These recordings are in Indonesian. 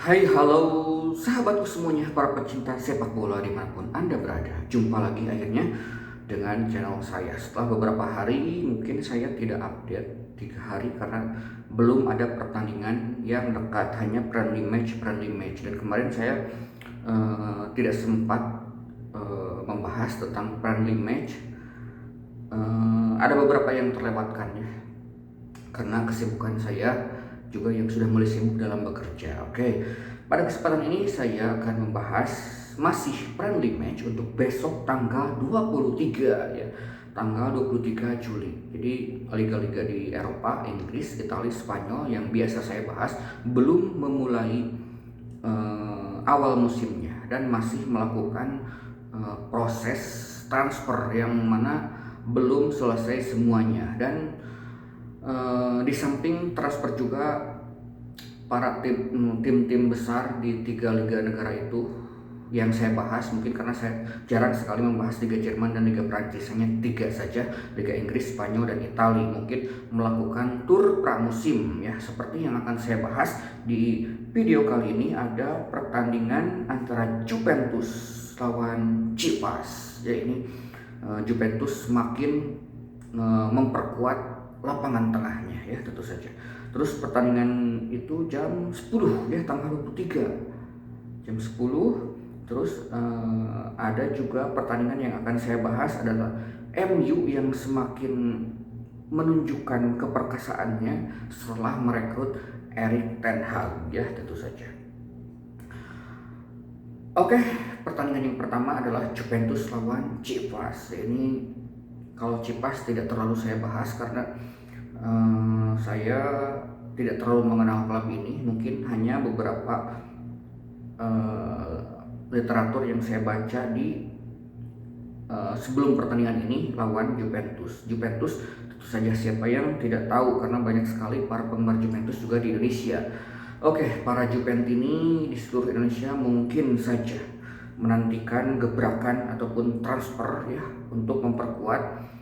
Hai, halo sahabatku semuanya, para pecinta sepak bola dimanapun Anda berada. Jumpa lagi akhirnya dengan channel saya. Setelah beberapa hari mungkin saya tidak update 3 hari karena belum ada pertandingan yang dekat, hanya friendly match. Dan kemarin saya tidak sempat membahas tentang friendly match. Ada beberapa yang terlewatkan ya, karena kesibukan saya juga yang sudah mulai sibuk dalam bekerja. Oke, pada kesempatan ini saya akan membahas masih friendly match untuk besok tanggal 23 ya. Tanggal 23 Juli. Jadi liga-liga di Eropa, Inggris, Italia, Spanyol yang biasa saya bahas belum memulai awal musimnya dan masih melakukan proses transfer yang mana belum selesai semuanya. Dan di samping transfer juga para tim-tim besar di 3 liga negara itu yang saya bahas, mungkin karena saya jarang sekali membahas Liga Jerman dan Liga Prancis, hanya 3 saja, Liga Inggris, Spanyol, dan Italia, mungkin melakukan tur pramusim ya. Seperti yang akan saya bahas di video kali ini, ada pertandingan antara Juventus lawan Chivas ya. Ini Juventus makin memperkuat lapangan tengahnya ya, tentu saja. Terus pertandingan itu jam 10 ya, tanggal 23 jam 10. Terus ada juga pertandingan yang akan saya bahas adalah MU yang semakin menunjukkan keperkasaannya setelah merekrut Erik ten Hag ya, tentu saja. Oke, pertandingan yang pertama adalah Juventus lawan Chivas. Ini kalau Chivas tidak terlalu saya bahas karena saya tidak terlalu mengenal klub ini. Mungkin hanya beberapa literatur yang saya baca di sebelum pertandingan ini lawan Juventus. Juventus tentu saja, siapa yang tidak tahu, karena banyak sekali para penggemar Juventus juga di Indonesia. Oke, para Juventini di seluruh Indonesia mungkin saja menantikan gebrakan ataupun transfer ya untuk memperkuat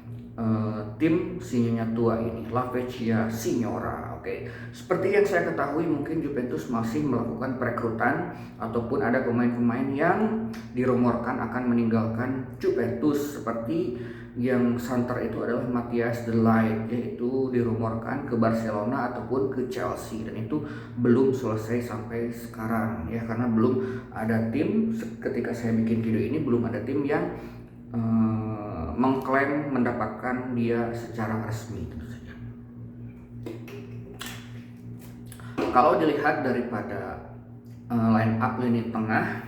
tim sinyonya tua ini, La Vecchia Signora. Oke, seperti yang saya ketahui, mungkin Juventus masih melakukan perekrutan ataupun ada pemain-pemain yang dirumorkan akan meninggalkan Juventus, seperti yang santer itu adalah Matthias de Ligt, yaitu dirumorkan ke Barcelona ataupun ke Chelsea, dan itu belum selesai sampai sekarang ya, karena belum ada tim, ketika saya bikin video ini belum ada tim yang mengklaim mendapatkan dia secara resmi, tentu saja. Kalau dilihat daripada line up lini tengah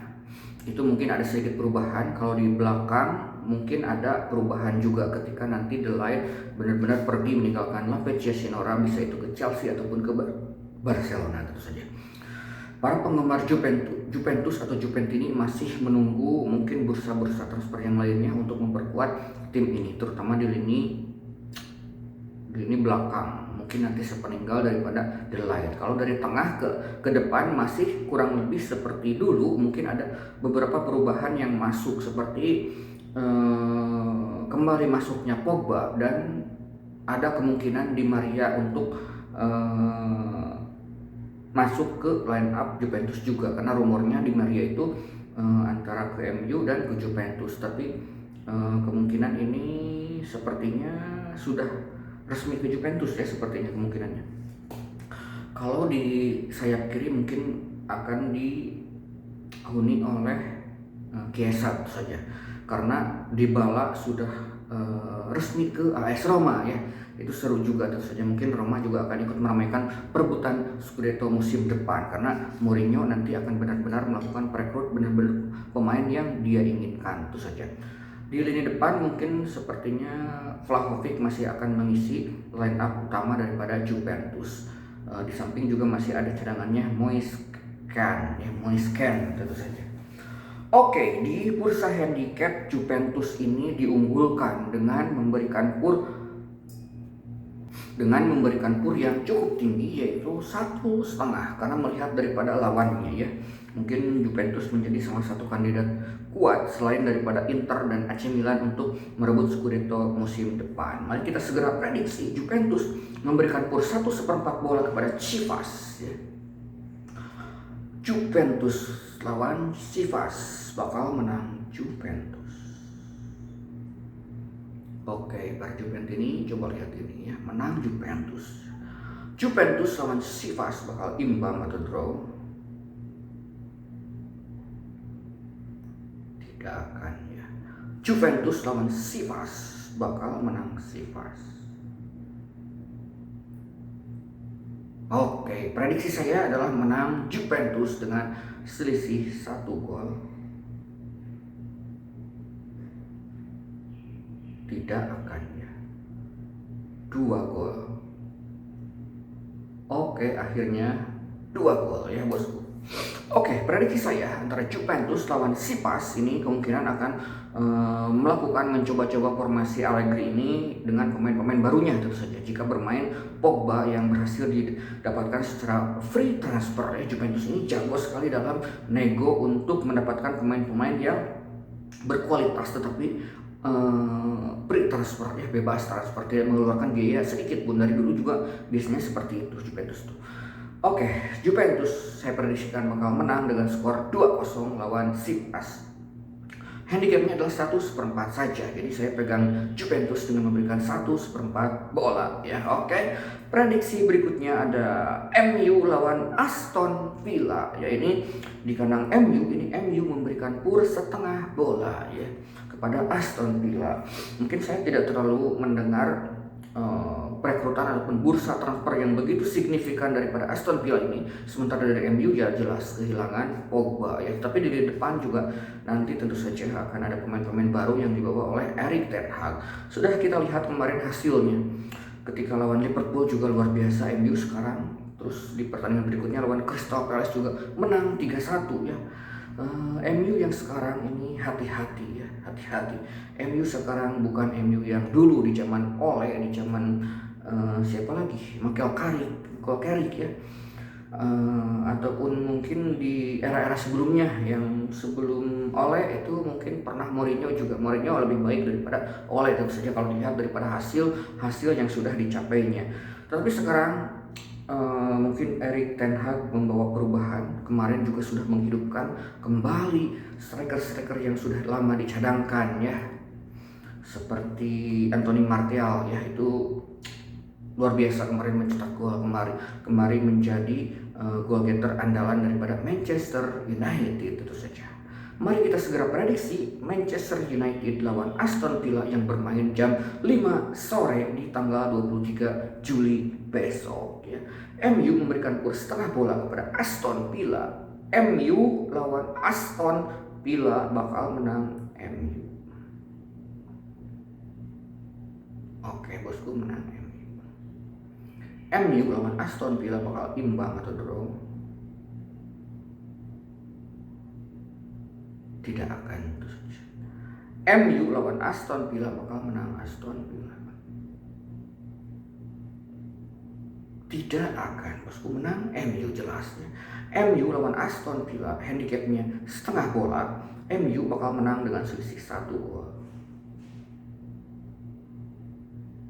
itu mungkin ada sedikit perubahan. Kalau di belakang mungkin ada perubahan juga ketika nanti De Ligt benar-benar pergi meninggalkan La Vecchia Signora, bisa itu ke Chelsea ataupun ke Barcelona, tentu saja. Para penggemar Juventus atau Juventini masih menunggu mungkin bursa-bursa transfer yang lainnya untuk memperkuat tim ini, terutama di lini belakang. Mungkin nanti sepeninggal daripada De Ligt. Kalau dari tengah ke depan masih kurang lebih seperti dulu. Mungkin ada beberapa perubahan yang masuk, seperti kembali masuknya Pogba, dan ada kemungkinan Di Maria untuk masuk ke line up Juventus juga, karena rumornya Di Maria itu antara ke MU dan ke Juventus. Tapi kemungkinan ini sepertinya sudah resmi ke Juventus ya, sepertinya kemungkinannya. Kalau di sayap kiri mungkin akan dihuni oleh Chiesa saja, karena Dybala sudah resmi ke AS Roma ya. Itu seru juga, tentu saja. Mungkin Roma juga akan ikut meramaikan perebutan Scudetto musim depan, karena Mourinho nanti akan benar-benar melakukan perekrut benar-benar pemain yang dia inginkan, tentu saja. Di lini depan mungkin sepertinya Vlahovic masih akan mengisi line up utama daripada Juventus. Di samping juga masih ada cadangannya Moise Kean tentu saja. Oke, di bursa handicap Juventus ini diunggulkan dengan memberikan pur yang cukup tinggi, yaitu 1,5, karena melihat daripada lawannya ya. Mungkin Juventus menjadi salah satu kandidat kuat selain daripada Inter dan AC Milan untuk merebut Scudetto musim depan. Mari kita segera prediksi Juventus memberikan pur 1/4 bola kepada Chivas ya. Juventus lawan Sivas, bakal menang Juventus. Oke, per Juventus ini coba lihat ini ya, menang Juventus. Juventus lawan Sivas bakal imbang atau draw. Tidak akan ya. Juventus lawan Sivas bakal menang Sivas. Oke, prediksi saya adalah menang Juventus dengan selisih 1 gol. Tidak akan ya. 2 gol. Oke, akhirnya 2 gol ya bosku. Oke, prediksi saya antara Juventus lawan Sivas ini kemungkinan akan melakukan mencoba-coba formasi Allegri ini dengan pemain-pemain barunya tentu saja. Jika bermain Pogba yang berhasil didapatkan secara free transfer ya, Juventus ini jago sekali dalam nego untuk mendapatkan pemain-pemain yang berkualitas tetapi free transfer ya, bebas transfer, tidak mengeluarkan biaya sedikit pun. Dari dulu juga biasanya seperti itu Juventus tuh. Oke, Juventus saya prediksikan bakal menang dengan skor 2-0 lawan Sivas. Handicapnya adalah 1/4 saja, jadi saya pegang Juventus dengan memberikan 1/4 bola ya. Oke, prediksi berikutnya ada MU lawan Aston Villa ya. Ini di kandang MU, ini MU memberikan pur setengah bola ya kepada Aston Villa. Mungkin saya tidak terlalu mendengar perekrutan ataupun bursa transfer yang begitu signifikan daripada Aston Villa ini. Sementara dari MU ya jelas kehilangan Pogba ya. Tapi di depan juga nanti tentu saja akan ada pemain-pemain baru yang dibawa oleh Erik ten Hag. Sudah kita lihat kemarin hasilnya. Ketika lawan Liverpool juga luar biasa MU sekarang. Terus di pertandingan berikutnya lawan Crystal Palace juga menang 3-1 ya. MU yang sekarang ini hati-hati ya, hati-hati. MU sekarang bukan MU yang dulu di zaman Ole, di zaman siapa lagi, Michael Carrick ya, ataupun mungkin di era-era sebelumnya yang sebelum Ole itu mungkin pernah Mourinho juga. Mourinho lebih baik daripada Ole tentu saja kalau dilihat daripada hasil yang sudah dicapainya. Tapi sekarang mungkin Erik ten Hag membawa perubahan. Kemarin juga sudah menghidupkan kembali striker-striker yang sudah lama dicadangkan ya, seperti Anthony Martial ya, itu luar biasa kemarin mencetak gol, kemarin menjadi goal getter andalan daripada Manchester United tentu saja. Mari kita segera prediksi Manchester United lawan Aston Villa yang bermain jam 5 sore di tanggal 23 Juli besok ya. MU memberikan kurs setengah bola kepada Aston Villa. MU lawan Aston Villa bakal menang MU. Oke, bosku, menang MU. MU lawan Aston Villa bakal imbang atau draw. Tidak akan. MU lawan Aston Villa bakal menang Aston Villa. Tidak akan, bosku, menang MU jelasnya. MU lawan Aston Villa, handicapnya setengah bola. MU bakal menang dengan selisih 1 gol.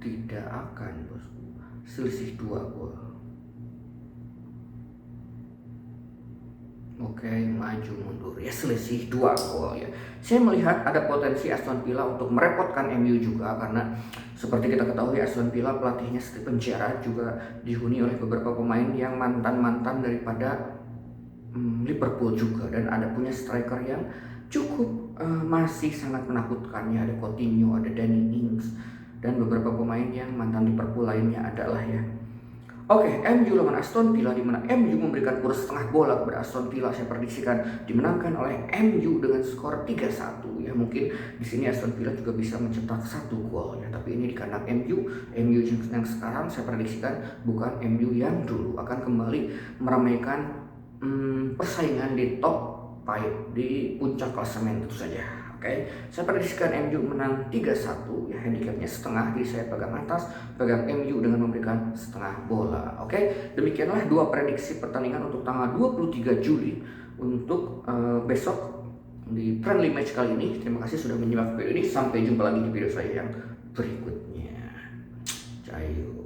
Tidak akan, bosku, selisih 2 gol. Oke, maju mundur ya, selisih 2 gol ya. Saya melihat ada potensi Aston Villa untuk merepotkan MU juga, karena seperti kita ketahui Aston Villa pelatihnya Steven Gerrard juga dihuni oleh beberapa pemain yang mantan-mantan daripada Liverpool juga, dan ada punya striker yang cukup masih sangat menakutkan ya. Ada Coutinho, ada Danny Ings, dan beberapa pemain yang mantan Liverpool lainnya adalah ya. Oke, MU lawan Aston Villa, di mana MU memberikan kurs setengah bola kepada Aston Villa. Saya prediksikan dimenangkan oleh MU dengan skor 3-1 ya. Mungkin di sini Aston Villa juga bisa mencetak 1 gol ya. Tapi ini di kandang MU yang sekarang saya prediksikan bukan MU yang dulu, akan kembali meramaikan persaingan di top 5 di puncak klasemen tentu saja. Oke, saya prediksikan MU menang 3-1 ya, handicapnya setengah, jadi saya pegang atas, pegang MU dengan memberikan setengah bola. Oke, demikianlah 2 prediksi pertandingan untuk tanggal 23 Juli untuk besok di friendly match kali ini. Terima kasih sudah menyimak video ini, sampai jumpa lagi di video saya yang berikutnya. Cayo.